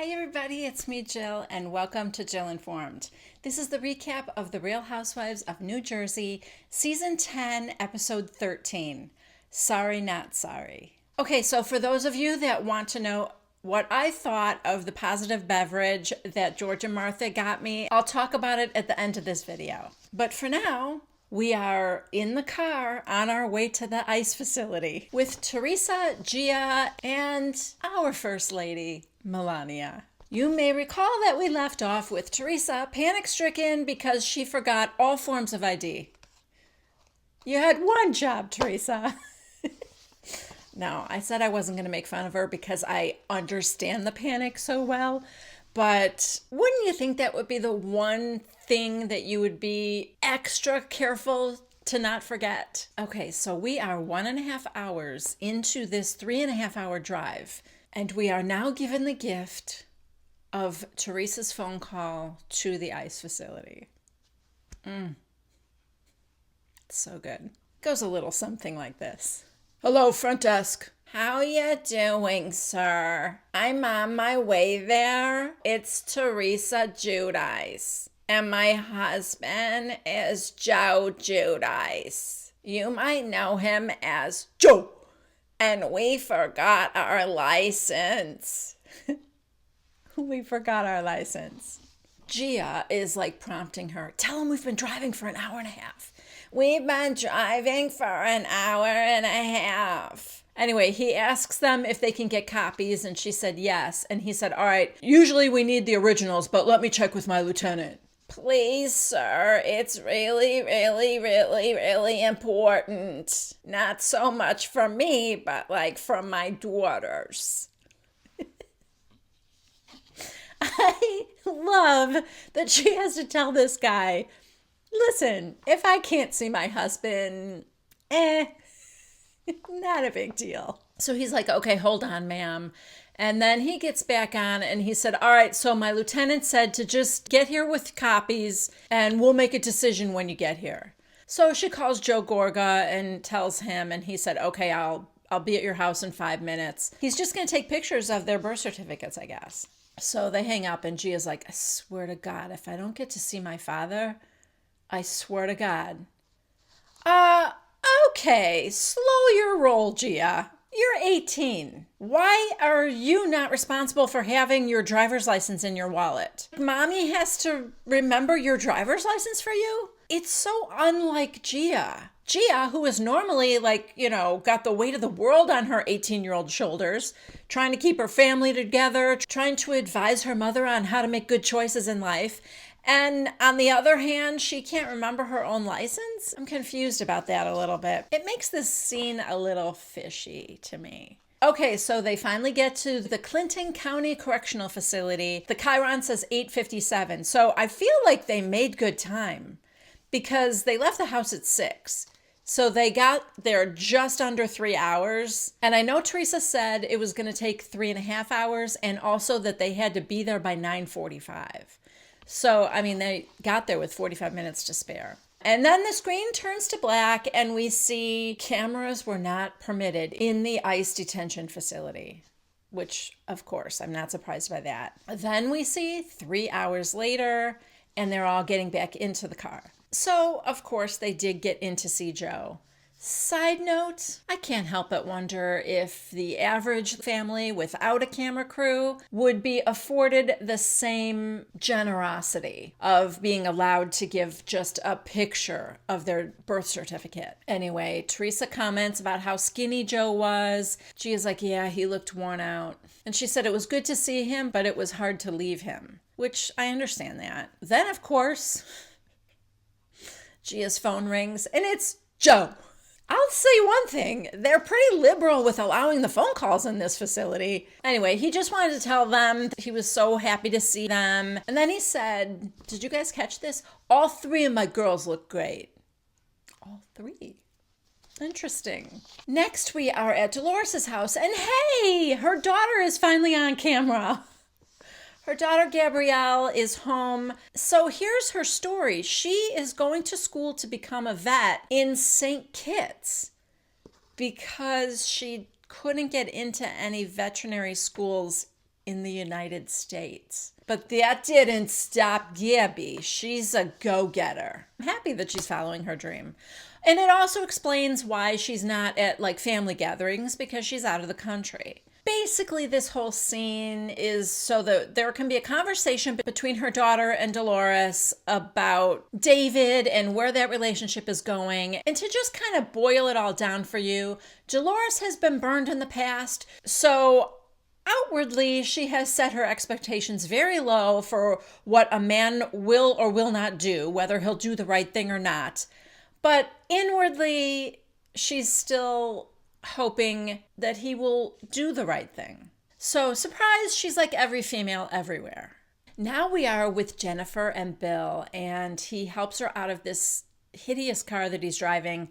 Hi everybody, it's me Jill and welcome to Jill Informed. This is the recap of The Real Housewives of New Jersey, Season 10, Episode 13. Sorry, not sorry. Okay, so for those of you that want to know what I thought of the positive beverage that George and Martha got me, I'll talk about it at the end of this video. But for now, we are in the car on our way to the ice facility with Teresa, Gia, and our First Lady, Melania. You may recall that we left off with Teresa panic-stricken because she forgot all forms of ID. You had one job, Teresa. No, I said I wasn't going to make fun of her because I understand the panic so well. But wouldn't you think that would be the one thing that you would be extra careful to not forget? Okay, so we are 1.5 hours into this 3.5-hour drive, and we are now given the gift of Teresa's phone call to the ice facility. It's so good. Goes a little something like this. Hello, front desk. How you doing, sir? I'm on my way there. It's Teresa Giudice, and my husband is Joe Giudice. You might know him as Joe. And we forgot our license. We forgot our license. Gia is like prompting her. Tell him we've been driving for an hour and a half. We've been driving for an hour and a half. Anyway, he asks them if they can get copies, and she said yes. And he said, all right, usually we need the originals, but let me check with my lieutenant. Please, sir, it's really, really, really, really important. Not so much for me, but like for my daughters. I love that she has to tell this guy, listen, if I can't see my husband, not a big deal. So he's like, okay, hold on, ma'am. And then he gets back on and he said, all right, so my lieutenant said to just get here with copies and we'll make a decision when you get here. So she calls Joe Gorga and tells him, and he said, okay, I'll be at your house in 5 minutes. He's just going to take pictures of their birth certificates, I guess. So they hang up and Gia's like, I swear to God, if I don't get to see my father, I swear to God. Okay, slow your roll, Gia. You're 18. Why are you not responsible for having your driver's license in your wallet? Mommy has to remember your driver's license for you? It's so unlike Gia. Gia, who is normally got the weight of the world on her 18-year-old shoulders, trying to keep her family together, trying to advise her mother on how to make good choices in life. And on the other hand, she can't remember her own license? I'm confused about that a little bit. It makes this scene a little fishy to me. Okay, so they finally get to the Clinton County Correctional Facility. The Chiron says 8:57. So I feel like they made good time because they left the house at 6. So they got there just under 3 hours. And I know Teresa said it was going to take 3.5 hours and also that they had to be there by 9:45. So, I mean, they got there with 45 minutes to spare. And then the screen turns to black and we see cameras were not permitted in the ICE detention facility, which, of course, I'm not surprised by that. Then we see 3 hours later and they're all getting back into the car. So, of course, they did get in to see Joe. Side note, I can't help but wonder if the average family without a camera crew would be afforded the same generosity of being allowed to give just a picture of their birth certificate. Anyway, Teresa comments about how skinny Joe was. Gia's like, yeah, he looked worn out. And she said it was good to see him, but it was hard to leave him, which I understand that. Then, of course, Gia's phone rings and it's Joe. I'll say one thing, they're pretty liberal with allowing the phone calls in this facility. Anyway, he just wanted to tell them he was so happy to see them. And then he said, did you guys catch this? All 3 of my girls look great. All 3? Interesting. Next, we are at Dolores' house, and hey, her daughter is finally on camera. Her daughter Gabrielle is home. So here's her story. She is going to school to become a vet in St. Kitts because she couldn't get into any veterinary schools in the United States. But that didn't stop Gabby. She's a go-getter. I'm happy that she's following her dream. And it also explains why she's not at like family gatherings, because she's out of the country. Basically, this whole scene is so that there can be a conversation between her daughter and Dolores about David and where that relationship is going. And to just kind of boil it all down for you, Dolores has been burned in the past, so outwardly, she has set her expectations very low for what a man will or will not do, whether he'll do the right thing or not. But inwardly, she's still hoping that he will do the right thing. So, surprise, she's like every female everywhere. Now we are with Jennifer and Bill, and he helps her out of this hideous car that he's driving.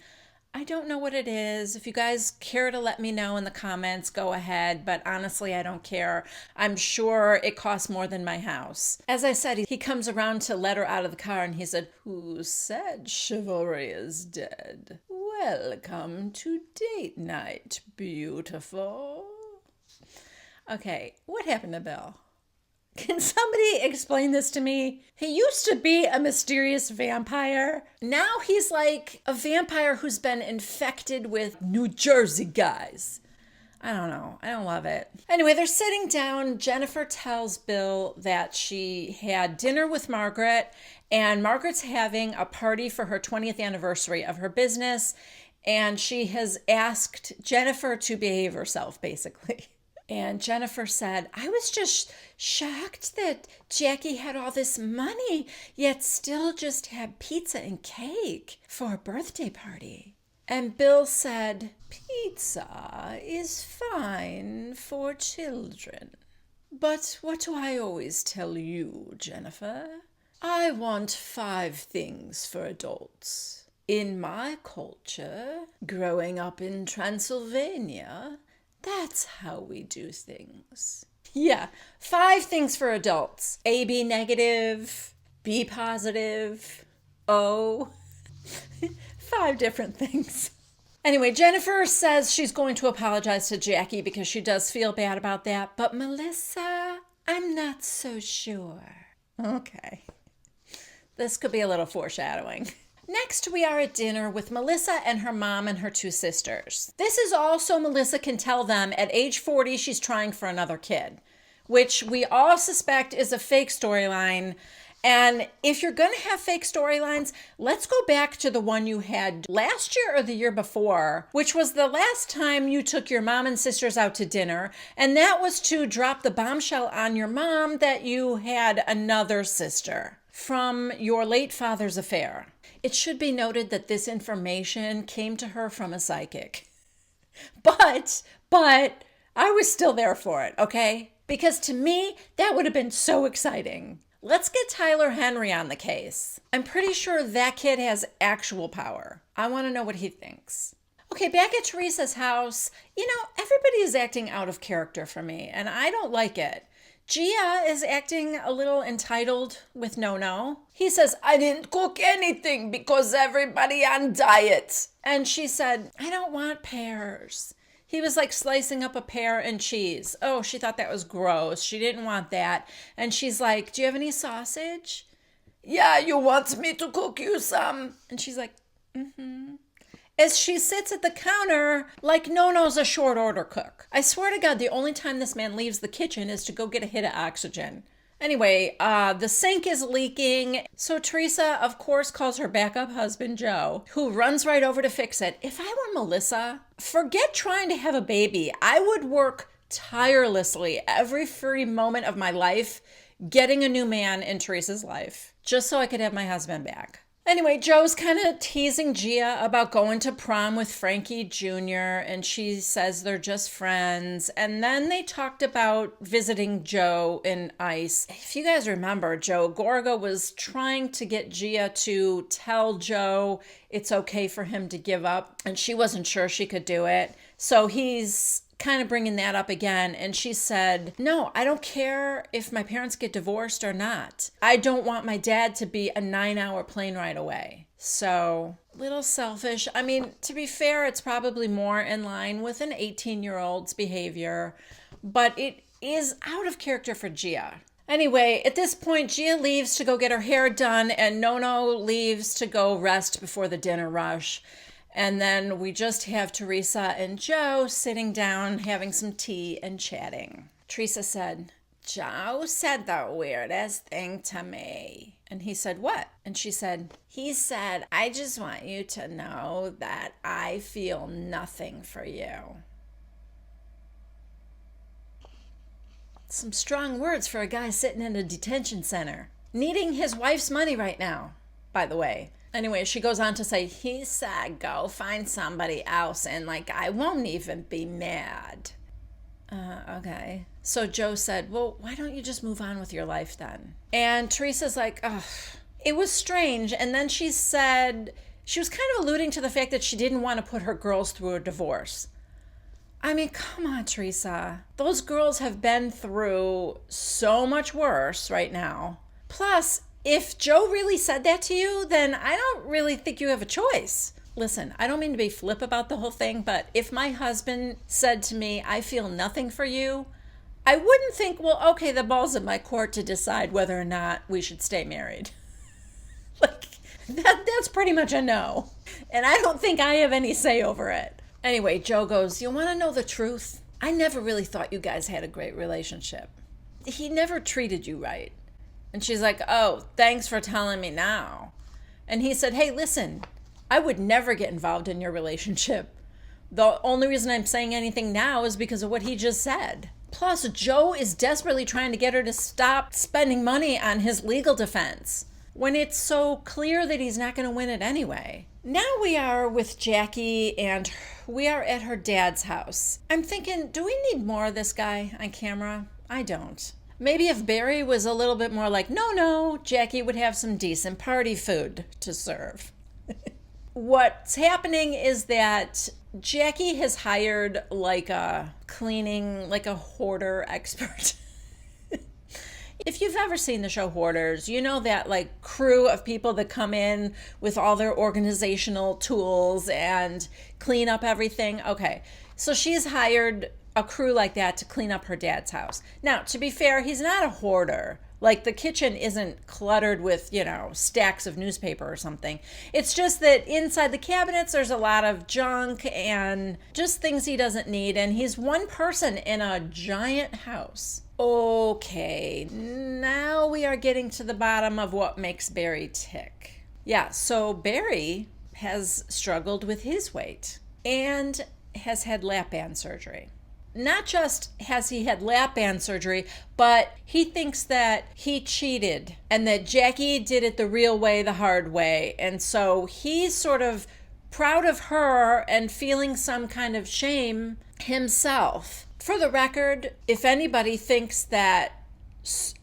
I don't know what it is. If you guys care to let me know in the comments, go ahead. But honestly, I don't care. I'm sure it costs more than my house. As I said, he comes around to let her out of the car and he said, "Who said chivalry is dead? Welcome to date night, beautiful." Okay, what happened to Bill? Can somebody explain this to me? He used to be a mysterious vampire. Now he's like a vampire who's been infected with New Jersey guys. I don't know. I don't love it. Anyway, they're sitting down. Jennifer tells Bill that she had dinner with Margaret, and Margaret's having a party for her 20th anniversary of her business, and she has asked Jennifer to behave herself, basically. And Jennifer said, "I was just shocked that Jackie had all this money, yet still just had pizza and cake for a birthday party." And Bill said, "Pizza is fine for children. But what do I always tell you, Jennifer? I want 5 things for adults. In my culture, growing up in Transylvania, that's how we do things." Yeah, 5 things for adults. AB negative, B positive, O. 5 different things. Anyway, Jennifer says she's going to apologize to Jackie because she does feel bad about that. But Melissa, I'm not so sure. Okay. This could be a little foreshadowing. Next, we are at dinner with Melissa and her mom and her 2 sisters. This is all so Melissa can tell them at age 40 she's trying for another kid, which we all suspect is a fake storyline. And if you're going to have fake storylines, let's go back to the one you had last year or the year before, which was the last time you took your mom and sisters out to dinner. And that was to drop the bombshell on your mom that you had another sister from your late father's affair. It should be noted that this information came to her from a psychic. But I was still there for it, okay? Because to me, that would have been so exciting. Let's get Tyler Henry on the case. I'm pretty sure that kid has actual power. I want to know what he thinks. Okay, back at Teresa's house, everybody is acting out of character for me, and I don't like it. Gia is acting a little entitled with No. He says, "I didn't cook anything because everybody on diet." And she said, "I don't want pears." He was like slicing up a pear and cheese. Oh, she thought that was gross. She didn't want that. And she's like, "Do you have any sausage?" "Yeah, you want me to cook you some?" And she's like, "Mm-hmm." As she sits at the counter like Nono's a short order cook. I swear to God, the only time this man leaves the kitchen is to go get a hit of oxygen. Anyway, the sink is leaking. So Teresa, of course, calls her backup husband, Joe, who runs right over to fix it. If I were Melissa, forget trying to have a baby. I would work tirelessly every free moment of my life getting a new man in Teresa's life, just so I could have my husband back. Anyway, Joe's kind of teasing Gia about going to prom with Frankie Jr., and she says they're just friends. And then they talked about visiting Joe in ICE. If you guys remember, Joe Gorga was trying to get Gia to tell Joe it's okay for him to give up, and she wasn't sure she could do it. So he's kind of bringing that up again, and she said, "No, I don't care if my parents get divorced or not. I don't want my dad to be a 9-hour plane ride away." So, little selfish. I mean, to be fair, it's probably more in line with an 18-year-old's behavior, but it is out of character for Gia. Anyway, at this point, Gia leaves to go get her hair done, and Nono leaves to go rest before the dinner rush. And then we just have Teresa and Joe sitting down, having some tea and chatting. Teresa said, Joe said the weirdest thing to me. And he said, what? And she said, he said, I just want you to know that I feel nothing for you. Some strong words for a guy sitting in a detention center, needing his wife's money right now, by the way. Anyway, she goes on to say, he said, go find somebody else and like, I won't even be mad. Okay. So Joe said, well, why don't you just move on with your life then? And Teresa's like, ugh, it was strange. And then she said, she was kind of alluding to the fact that she didn't want to put her girls through a divorce. I mean, come on, Teresa. Those girls have been through so much worse right now. Plus, if Joe really said that to you, then I don't really think you have a choice. Listen, I don't mean to be flip about the whole thing, but if my husband said to me, I feel nothing for you, I wouldn't think, well, okay, the ball's in my court to decide whether or not we should stay married. Like, that's pretty much a no. And I don't think I have any say over it. Anyway, Joe goes, you want to know the truth? I never really thought you guys had a great relationship. He never treated you right. And she's like, oh, thanks for telling me now. And he said, hey, listen, I would never get involved in your relationship. The only reason I'm saying anything now is because of what he just said. Plus, Joe is desperately trying to get her to stop spending money on his legal defense when it's so clear that he's not going to win it anyway. Now we are with Jackie and we are at her dad's house. I'm thinking, do we need more of this guy on camera? I don't. Maybe if Barry was a little bit more like, no, Jackie would have some decent party food to serve. What's happening is that Jackie has hired like a hoarder expert. If you've ever seen the show Hoarders, you know that like crew of people that come in with all their organizational tools and clean up everything. Okay, so she's hired a crew like that to clean up her dad's house. Now, to be fair, he's not a hoarder. Like the kitchen isn't cluttered with, stacks of newspaper or something. It's just that inside the cabinets, there's a lot of junk and just things he doesn't need. And he's one person in a giant house. Okay, now we are getting to the bottom of what makes Barry tick. Yeah, so Barry has struggled with his weight and has had lap band surgery. Not just has he had lap band surgery, but he thinks that he cheated and that Jackie did it the real way, the hard way. And so he's sort of proud of her and feeling some kind of shame himself. For the record, if anybody thinks that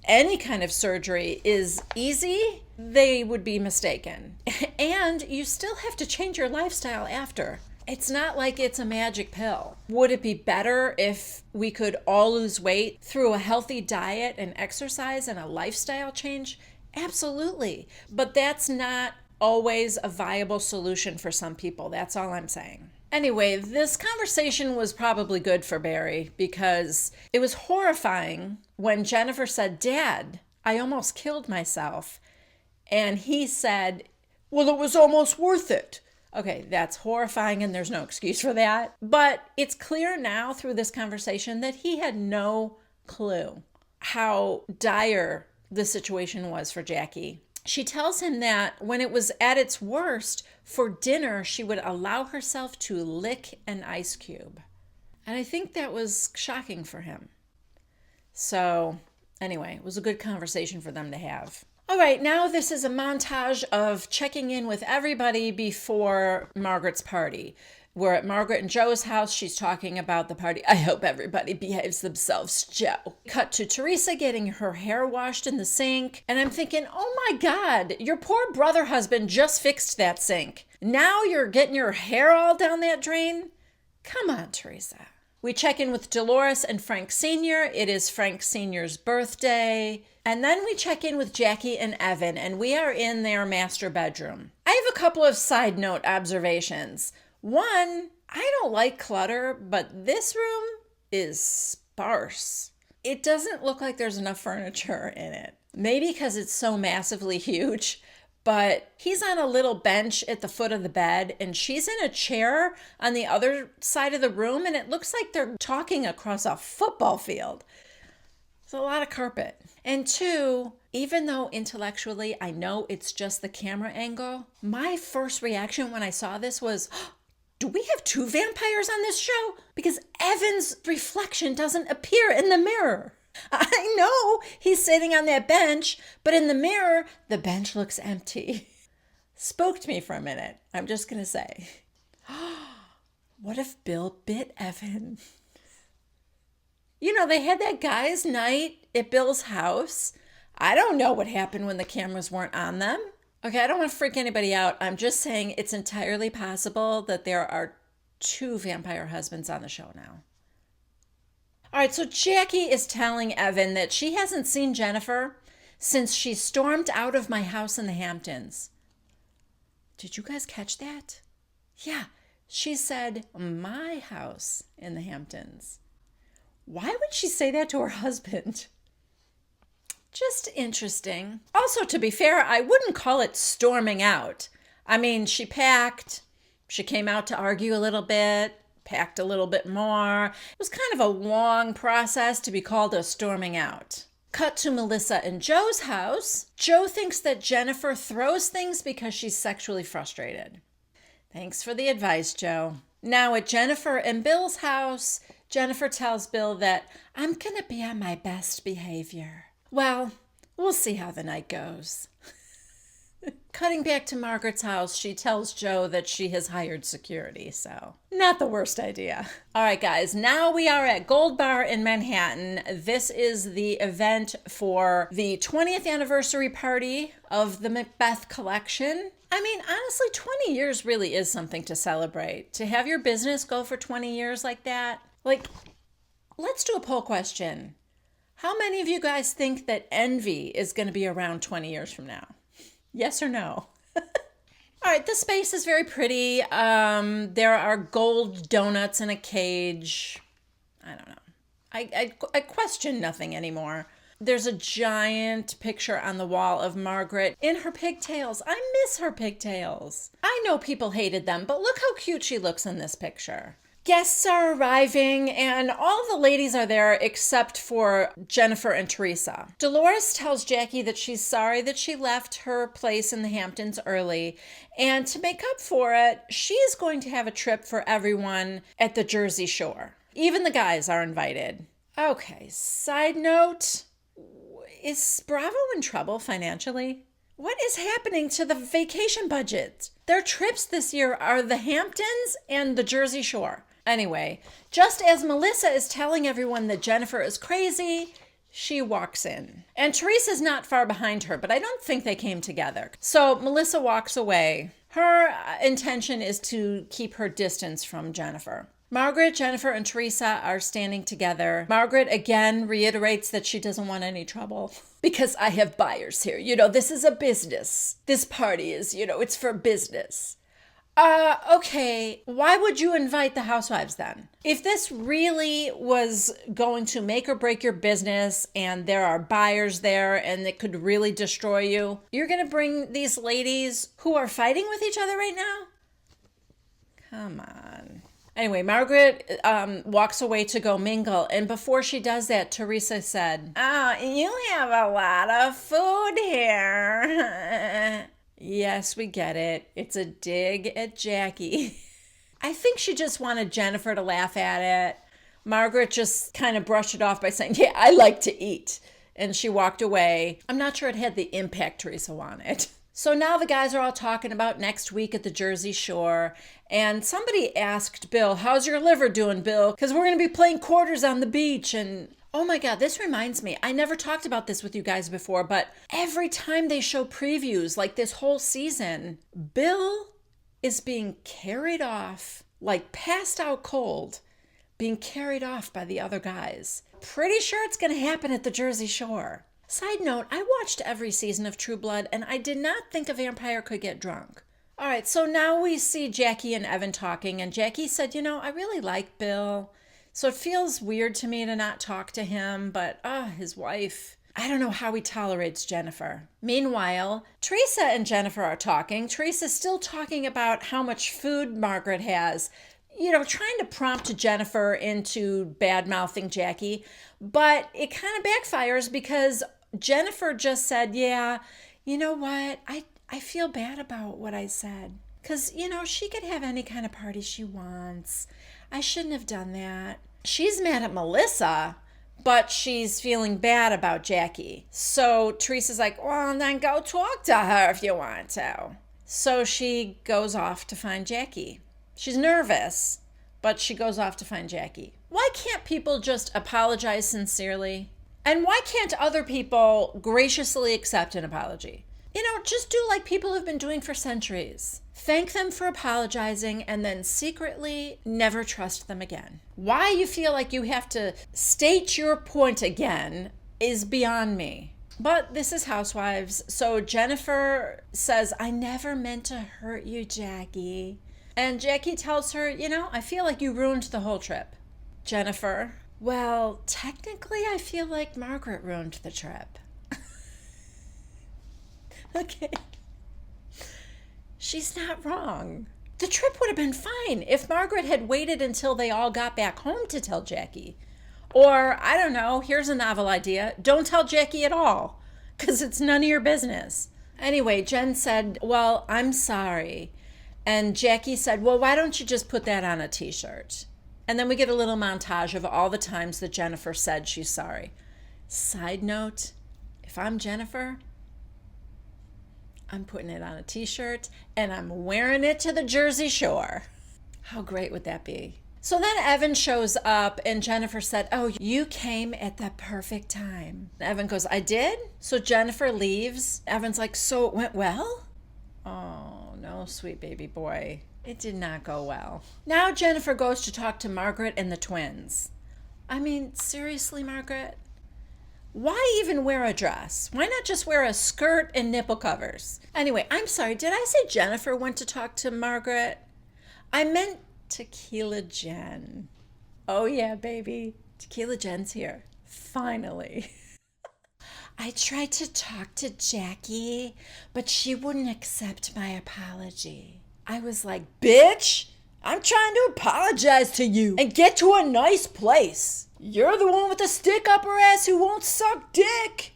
any kind of surgery is easy, they would be mistaken. And you still have to change your lifestyle after. It's not like it's a magic pill. Would it be better if we could all lose weight through a healthy diet and exercise and a lifestyle change? Absolutely. But that's not always a viable solution for some people. That's all I'm saying. Anyway, this conversation was probably good for Barry because it was horrifying when Jennifer said, Dad, I almost killed myself. And he said, well, it was almost worth it. Okay, that's horrifying and there's no excuse for that. But it's clear now through this conversation that he had no clue how dire the situation was for Jackie. She tells him that when it was at its worst, for dinner, she would allow herself to lick an ice cube. And I think that was shocking for him. So anyway, it was a good conversation for them to have. All right, now this is a montage of checking in with everybody before Margaret's party. We're at Margaret and Joe's house. She's talking about the party. I hope everybody behaves themselves, Joe. Cut to Teresa getting her hair washed in the sink. And I'm thinking, oh my God, your poor brother husband just fixed that sink. Now you're getting your hair all down that drain? Come on, Teresa. We check in with Dolores and Frank Sr. It is Frank Sr.'s birthday. And then we check in with Jackie and Evan, and we are in their master bedroom. I have a couple of side note observations. One, I don't like clutter, but this room is sparse. it doesn't look like there's enough furniture in it. Maybe because it's so massively huge, but he's on a little bench at the foot of the bed and she's in a chair on the other side of the room, and it looks like they're talking across a football field. It's a lot of carpet. And two, even though intellectually I know it's just the camera angle, my first reaction when I saw this was, do we have two vampires on this show? Because Evan's reflection doesn't appear in the mirror. I know he's sitting on that bench, but in the mirror, the bench looks empty. Spooked me for a minute, I'm just going to say. What if Bill bit Evan? You know, they had that guys' night at Bill's house. I don't know what happened when the cameras weren't on them. Okay, I don't want to freak anybody out. I'm just saying it's entirely possible that there are two vampire husbands on the show now. All right, so Jackie is telling Evan that she hasn't seen Jennifer since she stormed out of my house in the Hamptons. Did you guys catch that? Yeah, she said my house in the Hamptons. Why would she say that to her husband? Just interesting. Also, to be fair, I wouldn't call it storming out. I mean, she packed, she came out to argue a little bit, packed a little bit more. It was kind of a long process to be called a storming out. Cut to Melissa and Joe's house. Joe thinks that Jennifer throws things because she's sexually frustrated. Thanks for the advice, Joe. Now at Jennifer and Bill's house, Jennifer tells Bill that I'm gonna be on my best behavior. Well, we'll see how the night goes. Cutting back to Margaret's house, she tells Joe that she has hired security, so not the worst idea. All right, guys, now we are at Gold Bar in Manhattan. This is the event for the 20th anniversary party of the Macbeth collection. I mean, honestly, 20 years really is something to celebrate. To have your business go for 20 years like that. Like, let's do a poll question. How many of you guys think that Envy is going to be around 20 years from now? Yes or no? All right, the space is very pretty. There are gold donuts in a cage. I don't know. I question nothing anymore. There's a giant picture on the wall of Margaret in her pigtails. I miss her pigtails. I know people hated them, but look how cute she looks in this picture. Guests are arriving, and all the ladies are there except for Jennifer and Teresa. Dolores tells Jackie that she's sorry that she left her place in the Hamptons early, and to make up for it, she's going to have a trip for everyone at the Jersey Shore. Even the guys are invited. Okay, side note, is Bravo in trouble financially? What is happening to the vacation budget? Their trips this year are the Hamptons and the Jersey Shore. Anyway, just as Melissa is telling everyone that Jennifer is crazy, she walks in. And Teresa's not far behind her, but I don't think they came together. So Melissa walks away. Her intention is to keep her distance from Jennifer. Margaret, Jennifer, and Teresa are standing together. Margaret again reiterates that she doesn't want any trouble. Because I have buyers here. You know, this is a business. This party is, it's for business. Okay, why would you invite the Housewives then? If this really was going to make or break your business and there are buyers there and it could really destroy you, you're going to bring these ladies who are fighting with each other right now? Come on. Anyway, Margaret walks away to go mingle, and before she does that, Teresa said, "Oh, you have a lot of food here." Yes, we get it. It's a dig at Jackie. I think she just wanted Jennifer to laugh at it. Margaret just kind of brushed it off by saying, "Yeah, I like to eat." And she walked away. I'm not sure it had the impact Teresa wanted. So now the guys are all talking about next week at the Jersey Shore. And somebody asked Bill, "How's your liver doing, Bill? Because we're going to be playing quarters on the beach." And oh my God, this reminds me. I never talked about this with you guys before, but every time they show previews, like this whole season, Bill is being carried off, like passed out cold, being carried off by the other guys. Pretty sure it's going to happen at the Jersey Shore. Side note, I watched every season of True Blood, and I did not think a vampire could get drunk. All right, so now we see Jackie and Evan talking, and Jackie said, "I really like Bill. So it feels weird to me to not talk to him, but his wife, I don't know how he tolerates Jennifer. Meanwhile, Teresa and Jennifer are talking. Teresa's still talking about how much food Margaret has, trying to prompt Jennifer into bad-mouthing Jackie. But it kind of backfires because Jennifer just said, yeah, you know what? I feel bad about what I said. Because, she could have any kind of party she wants. I shouldn't have done that. She's mad at Melissa, but she's feeling bad about Jackie. So Teresa's like, well, then go talk to her if you want to. So she goes off to find Jackie. She's nervous, but she goes off to find Jackie. Why can't people just apologize sincerely? And why can't other people graciously accept an apology? Just do like people have been doing for centuries. Thank them for apologizing and then secretly never trust them again. Why you feel like you have to state your point again is beyond me. But this is Housewives. So Jennifer says, I never meant to hurt you, Jackie. And Jackie tells her, I feel like you ruined the whole trip. Jennifer, well, technically I feel like Margaret ruined the trip. Okay. She's not wrong. The trip would have been fine if Margaret had waited until they all got back home to tell Jackie. Or, I don't know, here's a novel idea. Don't tell Jackie at all, because it's none of your business. Anyway, Jen said, well, I'm sorry. And Jackie said, well, why don't you just put that on a t-shirt? And then we get a little montage of all the times that Jennifer said she's sorry. Side note, if I'm Jennifer, I'm putting it on a t-shirt and I'm wearing it to the Jersey Shore. How great would that be? So then Evan shows up and Jennifer said, oh, you came at the perfect time. Evan goes, I did? So Jennifer leaves. Evan's like, so it went well? Oh, no, sweet baby boy. It did not go well. Now Jennifer goes to talk to Margaret and the twins. I mean, seriously, Margaret? Why even wear a dress? Why not just wear a skirt and nipple covers? Anyway, I'm sorry, did I say Jennifer went to talk to Margaret? I meant Tequila Jen. Oh yeah, baby. Tequila Jen's here. Finally. I tried to talk to Jackie, but she wouldn't accept my apology. I was like, bitch, I'm trying to apologize to you and get to a nice place. You're the one with the stick up her ass who won't suck dick.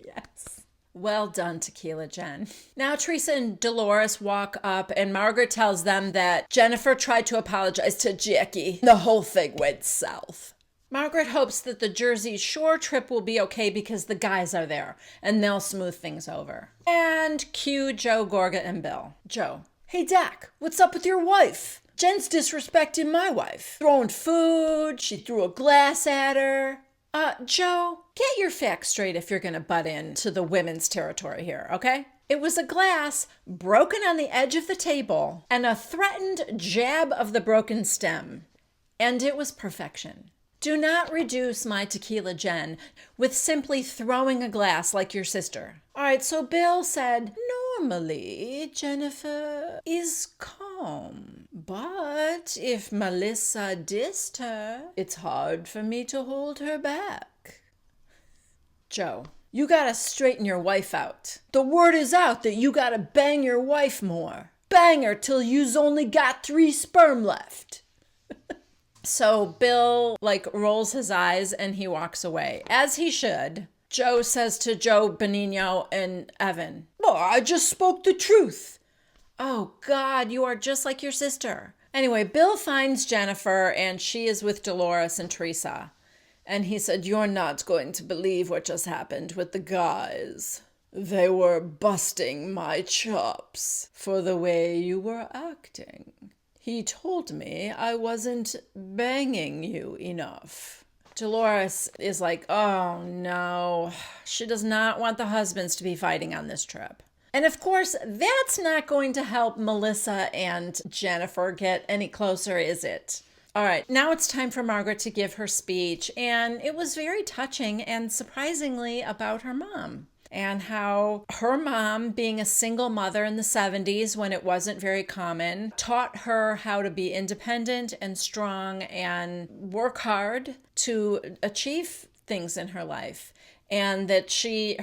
Yes. Well done, Tequila Jen. Now Teresa and Dolores walk up and Margaret tells them that Jennifer tried to apologize to Jackie. The whole thing went south. Margaret hopes that the Jersey Shore trip will be okay because the guys are there and they'll smooth things over. And cue Joe, Gorga, and Bill. Joe, hey Dak, what's up with your wife? Jen's disrespecting my wife. Throwing food, she threw a glass at her. Joe, get your facts straight if you're gonna butt into the women's territory here, okay? It was a glass broken on the edge of the table and a threatened jab of the broken stem. And it was perfection. Do not reduce my Tequila Jen with simply throwing a glass like your sister. All right, so Bill said, normally Jennifer is calm, but if Melissa dissed her, it's hard for me to hold her back. Joe, you gotta straighten your wife out. The word is out that you gotta bang your wife more. Bang her till you's only got 3 sperm left. So Bill rolls his eyes and he walks away, as he should. Joe says to Joe, Benigno, and Evan, well, I just spoke the truth. Oh God, you are just like your sister. Anyway, Bill finds Jennifer and she is with Dolores and Teresa. And he said, you're not going to believe what just happened with the guys. They were busting my chops for the way you were acting. He told me I wasn't banging you enough. Dolores is like, oh no. She does not want the husbands to be fighting on this trip. And of course, that's not going to help Melissa and Jennifer get any closer, is it? All right, now it's time for Margaret to give her speech. And it was very touching and surprisingly about her mom. and how her mom, being a single mother in the 70s when it wasn't very common, taught her how to be independent and strong and work hard to achieve things in her life. And that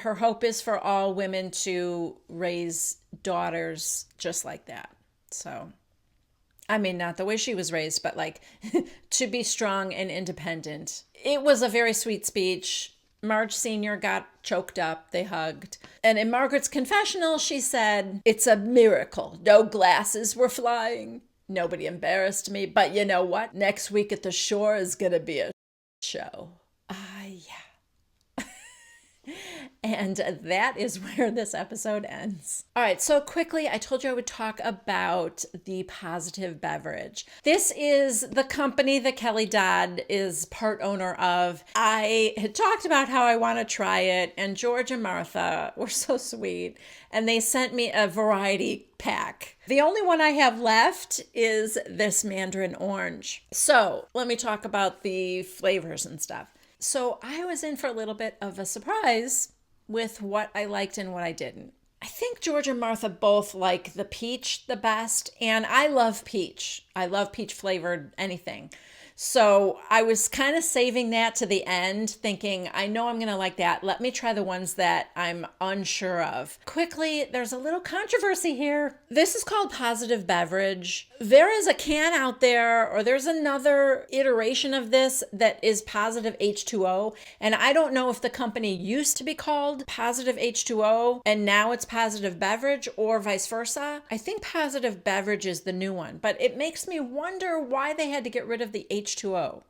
her hope is for all women to raise daughters just like that. So, I mean, not the way she was raised, but like to be strong and independent. It was a very sweet speech. Marge Sr. got choked up. They hugged. And in Margaret's confessional, she said, "It's a miracle. No glasses were flying. Nobody embarrassed me. But you know what? Next week at the shore is going to be a show." Yeah. And that is where this episode ends. All right, so quickly, I told you I would talk about the Positive Beverage. This is the company that Kelly Dodd is part owner of. I had talked about how I want to try it, and George and Martha were so sweet, and they sent me a variety pack. The only one I have left is this mandarin orange. So let me talk about the flavors and stuff. So I was in for a little bit of a surprise with what I liked and what I didn't. I think George and Martha both like the peach the best, and I love peach. I love peach flavored anything. So I was kind of saving that to the end, thinking, I know I'm going to like that. Let me try the ones that I'm unsure of. Quickly, there's a little controversy here. This is called Positive Beverage. There is a can out there, or there's another iteration of this that is Positive H2O. And I don't know if the company used to be called Positive H2O and now it's Positive Beverage, or vice versa. I think Positive Beverage is the new one, but it makes me wonder why they had to get rid of the H2O.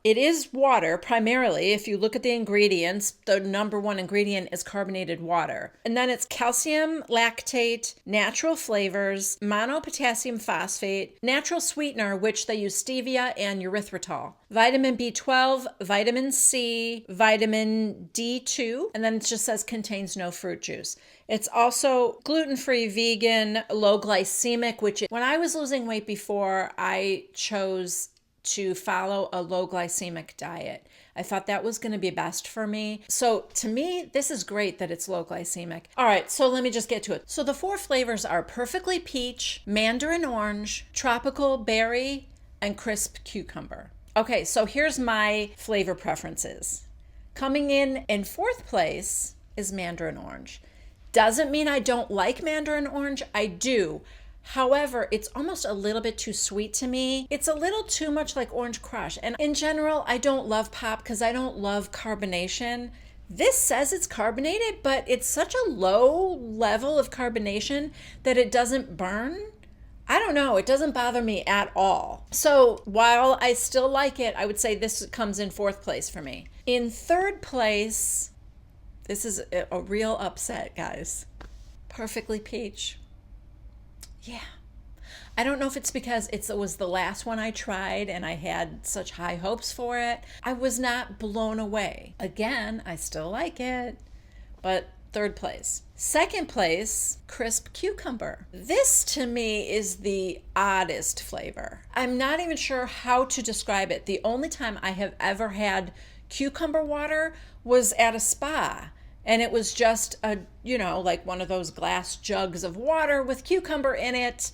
It is water primarily. If you look at the ingredients, the number one ingredient is carbonated water. And then it's calcium lactate, natural flavors, monopotassium phosphate, natural sweetener, which they use stevia and erythritol, vitamin B12, vitamin C, vitamin D2, and then it just says contains no fruit juice. It's also gluten-free, vegan, low glycemic, which when I was losing weight before, I chose to follow a low glycemic diet. I thought that was going to be best for me. So to me, this is great that it's low glycemic. All right, so let me just get to it. So the four flavors are Perfectly Peach, Mandarin Orange, Tropical Berry, and Crisp Cucumber. Okay, so here's my flavor preferences. Coming in fourth place is Mandarin Orange. Doesn't mean I don't like Mandarin Orange. I do. However, it's almost a little bit too sweet to me. It's a little too much like Orange Crush. And in general, I don't love pop because I don't love carbonation. This says it's carbonated, but it's such a low level of carbonation that it doesn't burn. I don't know. It doesn't bother me at all. So while I still like it, I would say this comes in fourth place for me. In third place, this is a real upset, guys. Perfectly Peach. Yeah. I don't know if it's because it was the last one I tried and I had such high hopes for it. I was not blown away. Again, I still like it, but third place. Second place, Crisp Cucumber. This to me is the oddest flavor. I'm not even sure how to describe it. The only time I have ever had cucumber water was at a spa. And it was just like one of those glass jugs of water with cucumber in it.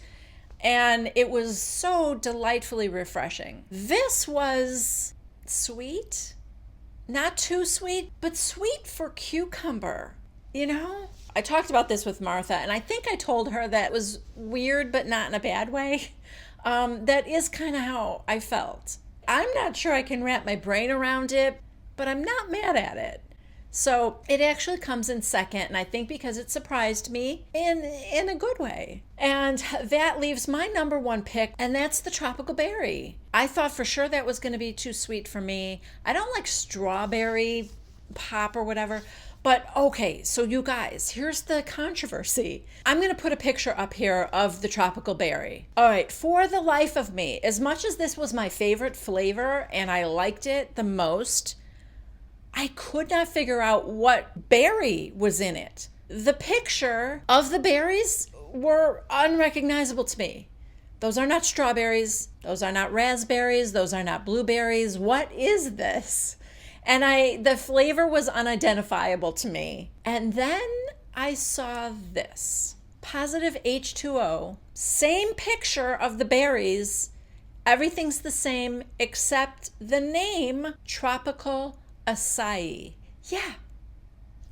And it was so delightfully refreshing. This was sweet, not too sweet, but sweet for cucumber, I talked about this with Martha, and I think I told her that it was weird, but not in a bad way. That is kind of how I felt. I'm not sure I can wrap my brain around it, but I'm not mad at it. So it actually comes in second, and I think because it surprised me in a good way. And that leaves my number one pick, and that's the Tropical Berry. I thought for sure that was going to be too sweet for me. I don't like strawberry pop or whatever. But okay, so you guys, here's the controversy. I'm going to put a picture up here of the Tropical Berry. All right, for the life of me, as much as this was my favorite flavor and I liked it the most, I could not figure out what berry was in it. The picture of the berries were unrecognizable to me. Those are not strawberries. Those are not raspberries. Those are not blueberries. What is this? And the flavor was unidentifiable to me. And then I saw this. Positive H2O, same picture of the berries. Everything's the same except the name tropical acai. Yeah,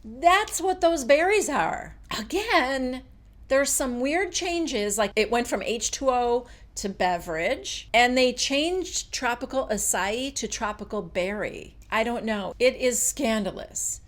that's what those berries are. Again, there's some weird changes, like it went from H2O to beverage, and they changed tropical acai to tropical berry. I don't know. It is scandalous.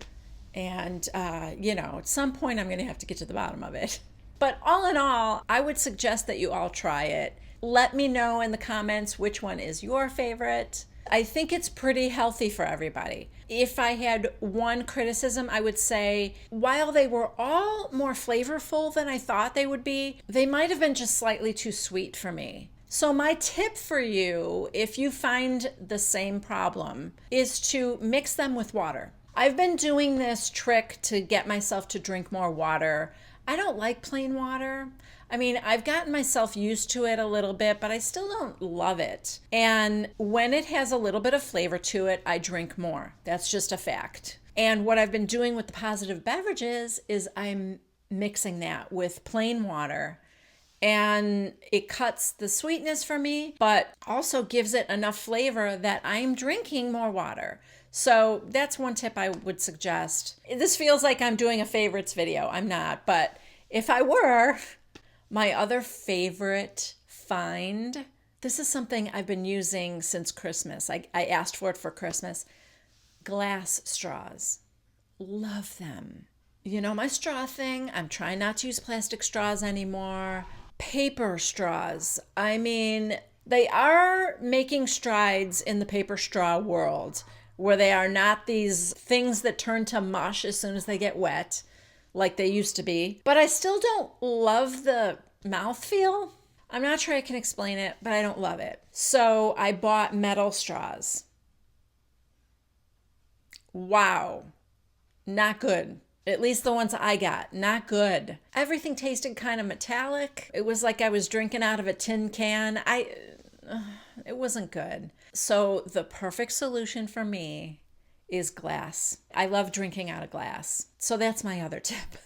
And, at some point I'm going to have to get to the bottom of it. But all in all, I would suggest that you all try it. Let me know in the comments which one is your favorite. I think it's pretty healthy for everybody. If I had one criticism, I would say while they were all more flavorful than I thought they would be, they might have been just slightly too sweet for me. So my tip for you, if you find the same problem, is to mix them with water. I've been doing this trick to get myself to drink more water. I don't like plain water. I mean, I've gotten myself used to it a little bit, but I still don't love it. And when it has a little bit of flavor to it, I drink more. That's just a fact. And what I've been doing with the positive beverages is I'm mixing that with plain water. And it cuts the sweetness for me, but also gives it enough flavor that I'm drinking more water. So that's one tip I would suggest. This feels like I'm doing a favorites video. I'm not, but if I were, my other favorite find, this is something I've been using since Christmas. I asked for it for Christmas. Glass straws. Love them. You know my straw thing? I'm trying not to use plastic straws anymore. Paper straws. I mean, they are making strides in the paper straw world, where they are not these things that turn to mush as soon as they get wet, like they used to be. But I still don't love the mouthfeel. I'm not sure I can explain it, but I don't love it. So I bought metal straws. Wow. Not good. At least the ones I got, not good. Everything tasted kind of metallic. It was like I was drinking out of a tin can. It wasn't good. So the perfect solution for me is glass. I love drinking out of glass. So that's my other tip.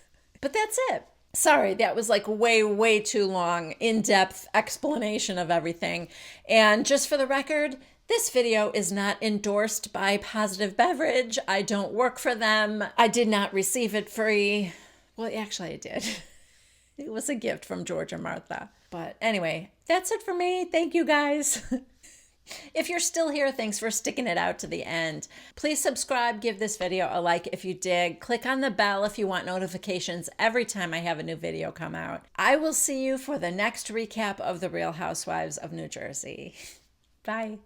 But that's it. Sorry, that was like way too long, in-depth explanation of everything. And just for the record, this video is not endorsed by Positive Beverage. I don't work for them. I did not receive it free. Well, actually I did. It was a gift from George and Martha. But anyway, that's it for me. Thank you guys. If you're still here, thanks for sticking it out to the end. Please subscribe, give this video a like if you dig. Click on the bell if you want notifications every time I have a new video come out. I will see you for the next recap of The Real Housewives of New Jersey. Bye.